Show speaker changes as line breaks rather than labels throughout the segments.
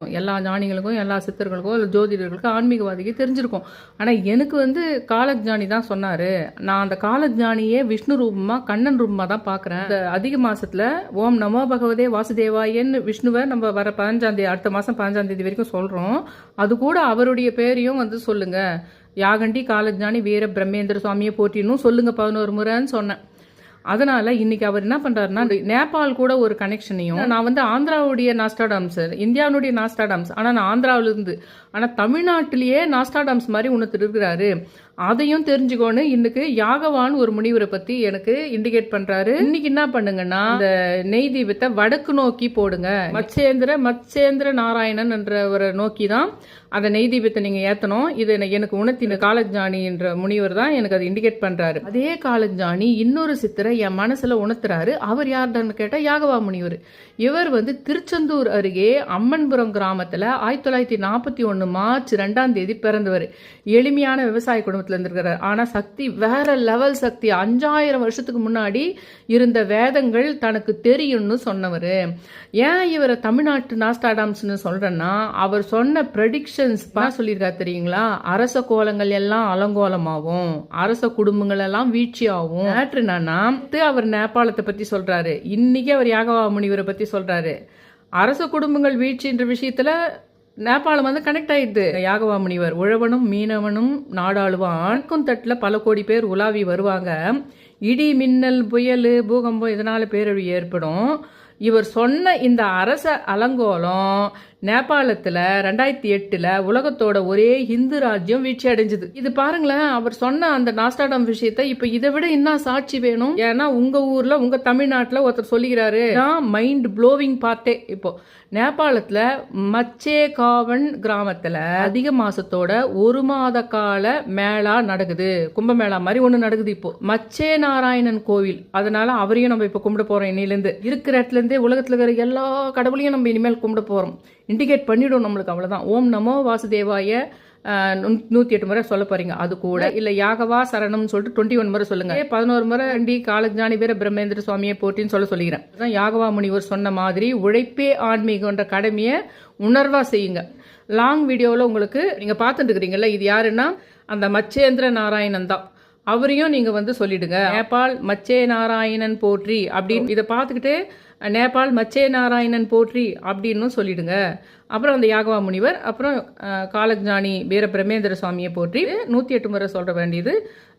எல்லா ஞானிகளுக்கும் எல்லா சித்தர்களுக்கும் இல்லை ஜோதிடர்களுக்கும் ஆன்மீகவாதிக்கு தெரிஞ்சிருக்கும். ஆனால் எனக்கு வந்து காலஜானி தான் சொன்னார். நான் அந்த காலஜானியே விஷ்ணு ரூபமாக கண்ணன் ரூபமாக தான் பார்க்குறேன். இந்த அதிக மாதத்தில் ஓம் நமோ பகவதே வாசுதேவாயன்னு விஷ்ணுவை நம்ம வர 15ஆம் தேதி அடுத்த மாதம் 15ஆம் தேதி வரைக்கும் சொல்கிறோம். அது கூட அவருடைய பேரையும் வந்து சொல்லுங்கள். யாகண்டி காலஜானி வீர பிரம்மேந்திர சுவாமியை போற்றினும் சொல்லுங்கள் 11 முறைன்னு சொன்னேன். அதனால இன்னைக்கு அவர் என்ன பண்றாருன்னா நேபாள் கூட ஒரு கனெக்ஷனையும் நான் வந்து ஆந்திராவுடைய நாஸ்டாடாம்ஸ் இந்தியாவுடைய நாஸ்டாடாம்ஸ் ஆனா நான் ஆந்திராவில இருந்து ஆனா தமிழ்நாட்டிலேயே நாஸ்டாடாம்ஸ் மாதிரி ஒன்று இருக்கிறாரு. அதையும் தெரிஞ்சுக்கோன்னு இன்னைக்கு யாகவான் ஒரு முனிவரை பத்தி எனக்கு இண்டிகேட் பண்றாரு. இன்னைக்கு என்ன பண்ணுங்கன்னா இந்த நெய் தீபத்தை வடக்கு நோக்கி போடுங்க. மத்சேந்திர நாராயணன் என்றவரை நோக்கி தான் அந்த நெய் தீபத்தை நீங்க ஏத்தணும். இது எனக்கு உணர்த்தின காலஜானி என்ற முனிவர் தான் எனக்கு அதை இண்டிகேட் பண்றாரு. அதே காலஜானி இன்னொரு சித்தரை என் மனசுல உணர்த்துறாரு. அவர் யாருன்னு கேட்டா யாகவா முனிவர். இவர் வந்து திருச்செந்தூர் அருகே அம்மன்புரம் கிராமத்துல 1941 மார்ச் 2ஆம் தேதி பிறந்தவர். எளிமையான விவசாய குடும்பத்தில் இருந்திருக்கிறார். ஆனா சக்தி வேற லெவல் சக்தி. 5000 வருஷத்துக்கு முன்னாடி இருந்த வேதங்கள் தனக்கு தெரியும்னு சொன்னவர். ஏன் இவரை தமிழ்நாட்டு நாஸ்டாடாம்ஸ்னு சொல்றேன்னா அவர் சொன்ன ப்ரெடிக்ஷன்ஸ் சொல்லியிருக்காரு தெரியுங்களா. அரச கோலங்கள் எல்லாம் அலங்கோலமாகும், அரச குடும்பங்கள் எல்லாம் வீழ்ச்சியாகும். என்னன்னா அவர் நேபாளத்தை பத்தி சொல்றாரு. இன்னைக்கு அவர் யாகவா முனிவரை பத்தி சொல்றாரு. அரச குடும்பங்கள் வீழ்ச்சின்ற விஷயத்துல நேபாளம் வந்து கனெக்ட் ஆயிடுது. யாகவா முனிவர் உழவனும் மீனவனும் நாடாளுவான் தட்டுல பல கோடி பேர் உலாவி வருவாங்க. இடி மின்னல் புயல் பூகம்பம் இதனால பேரழிவு ஏற்படும். இவர் சொன்ன இந்த அரச அலங்கோலம் நேபாளத்துல 2008 உலகத்தோட ஒரே இந்து ராஜ்யம் வீழ்ச்சி அடைஞ்சது. இது பாருங்களேன், அவர் சொன்ன அந்த நாஸ்டாடம் விஷயத்த இப்ப இதை விட இன்னும் சாட்சி வேணும். ஏன்னா உங்க ஊர்ல உங்க தமிழ்நாட்டுல ஒருத்தர் சொல்லுகிறாரு. மைண்ட் ப்ளோவிங் பார்த்தே இப்போ நேபாளத்துல மச்சேகாவன் கிராமத்துல அதிக மாசத்தோட 1 மாத கால மேளா நடக்குது. கும்பமேளா மாதிரி ஒண்ணு நடக்குது. இப்போ மச்சே நாராயணன் கோவில். அதனால அவரையும் நம்ம இப்ப கும்பிட போறோம். இன்னிலிருந்து இருக்கிற இடத்துல இருந்தே உலகத்துல இருக்கிற எல்லா கடவுளையும் நம்ம இனிமேல் கும்பிட போறோம். இண்டிகேட் பண்ணிடும் நம்மளுக்கு. அவ்வளவுதான். ஓம் நமோ வாசுதேவாய 108 முறை சொல்ல போறீங்க. அது கூட இல்ல யாகவா சரணம்னு சொல்லிட்டு 21 முறை சொல்லுங்க. 11 முறை காலஜானி வீர பிரம்மேந்திர சுவாமியை போட்டின்னு சொல்லிக்கிறேன். யாகவா முனிவர் சொன்ன மாதிரி உழைப்பே ஆன்மீகன்ற கடமையை உணர்வா செய்யுங்க. லாங் வீடியோவில் உங்களுக்கு நீங்க பார்த்துட்டு இருக்கிறீங்கல்ல, இது யாருன்னா அந்த மச்சேந்திர நாராயணன் தான். அவரையும் நீங்க வந்து சொல்லிடுங்க. நேபாள் மச்சே நாராயணன் போற்றி அப்படின்னு இதை பார்த்துக்கிட்டு நேபாள் மச்சே நாராயணன் போற்றி அப்படின்னு சொல்லிடுங்க. அப்புறம் அந்த யாகவா முனிவர், அப்புறம் காலஜானி வீர பிரமேந்திர சுவாமியை போற்றி 108 முறை சொல்ற வேண்டியது.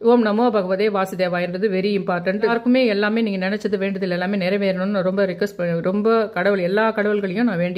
ஓம் நமோ பகவதே வாசுதேவாயன்றது வெரி இம்பார்ட்டன்ட். யாருக்குமே எல்லாமே நீங்க நினைச்சது வேண்டியது எல்லாமே நிறைவேறணும்னு ரொம்ப ரிக்வெஸ்ட், ரொம்ப கடவுள் எல்லா கடவுள்களையும் நான் வேண்டி